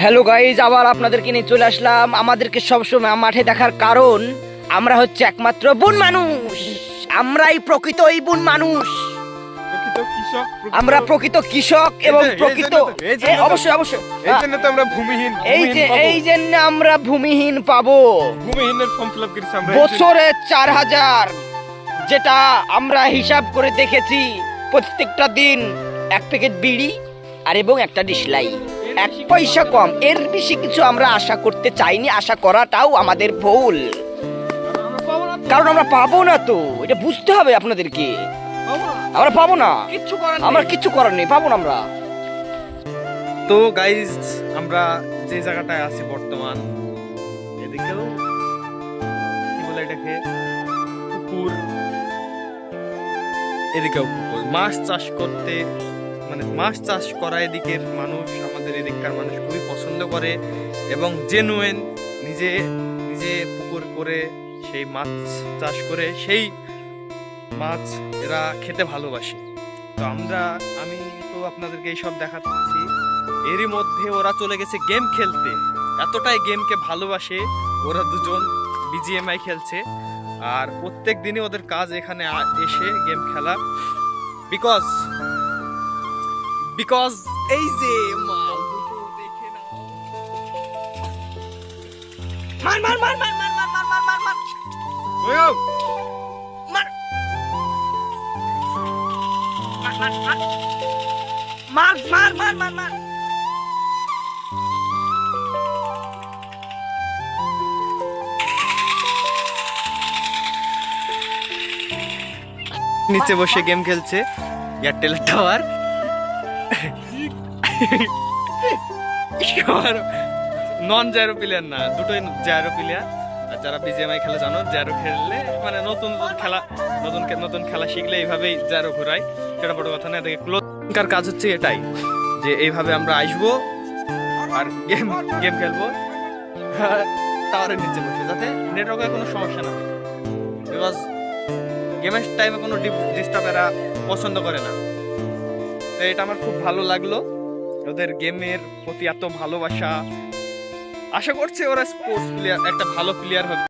Hello guys, আবার আপনাদেরকে নিয়ে চলে আসলাম। আমাদেরকে সবসময় মাঠে দেখার কারণ আমরা হচ্ছে একমাত্র বন মানুষ। আমরাই প্রকৃত এই বন মানুষ। আমরা প্রকৃত কৃষক এবং প্রকৃত অবশ্যই অবশ্যই এই জন্য তো আমরা ভূমিহীন এই জন্য আমরা ভূমিহীন পাবো। ভূমিহীনের ফর্ম ফিল আপ করেছি আমরা বছরে 4000, যেটা আমরা হিসাব করে দেখেছি। প্রত্যেকটা দিন এক প্যাকেট বিড়ি আর এবং একটা ডিসলাই, 1 পয়সা কম। এর বেশি কিছু আমরা আশা করতে চাইনি। আশা করাটাও আমাদের ভুল, কারণ আমরা পাবো না। তো এটা বুঝতে হবে আপনাদেরকে। আমরা পাবো না, আমরা কিচ্ছু করার নেই, পাবো না আমরা। তো গাইজ, আমরা যে জায়গাটায় আছি বর্তমান, এদিকেও কি বলে এটাকে, পুকুর, এদিকেও পুকুর। মাছ চাষ করতে, মানে মাছ চাষ করা এদিকের মানুষ, আমাদের এদিককার মানুষ খুবই পছন্দ করে এবং জেনুইন নিজে নিজে পুকুর করে সেই মাছ চাষ করে সেই মাছ এরা খেতে ভালোবাসে। তো আমি তো আপনাদেরকে এইসব দেখাচ্ছি, এরই মধ্যে ওরা চলে গেছে গেম খেলতে। এতটাই গেমকে ভালোবাসে ওরা দুজন, বিজিএমআই খেলছে। আর প্রত্যেক দিনই ওদের কাজ এখানে এসে গেম খেলা। বিকজ এই যে মাল দুটো দেখে নাও। মার মার মার মার মার মার মার মার মার ওয়ো মার মার মার মার মার মার। নিচে বসে গেম খেলছে এয়ারটেল টাওয়ার। নন জায়রো প্লেয়ার না, দুটোই জায়রো প্লেয়ার। আর যারা বিজিএমআই খেলা জানো, জায়রো খেললে মানে নতুন খেলা শিখলে এইভাবেই জায়রো ঘোরায়, সেটা বড় কথা না। দেখে ক্লোজকার কাজ হচ্ছে এটাই, যে এইভাবে আমরা আসবো আর গেম খেলবো টাওয়ারের নিচে বসে, যাতে নেটওয়ার্কের কোনো সমস্যা না হয়। বিকজ গেমের টাইমে কোনো ডিস্টার্ব এরা পছন্দ করে না। তো এটা আমার খুব ভালো লাগলো, ওদের গেমের প্রতি এত ভালোবাসা। আশা করছি ওরা স্পোর্টস প্লেয়ার, একটা ভালো প্লেয়ার হবে।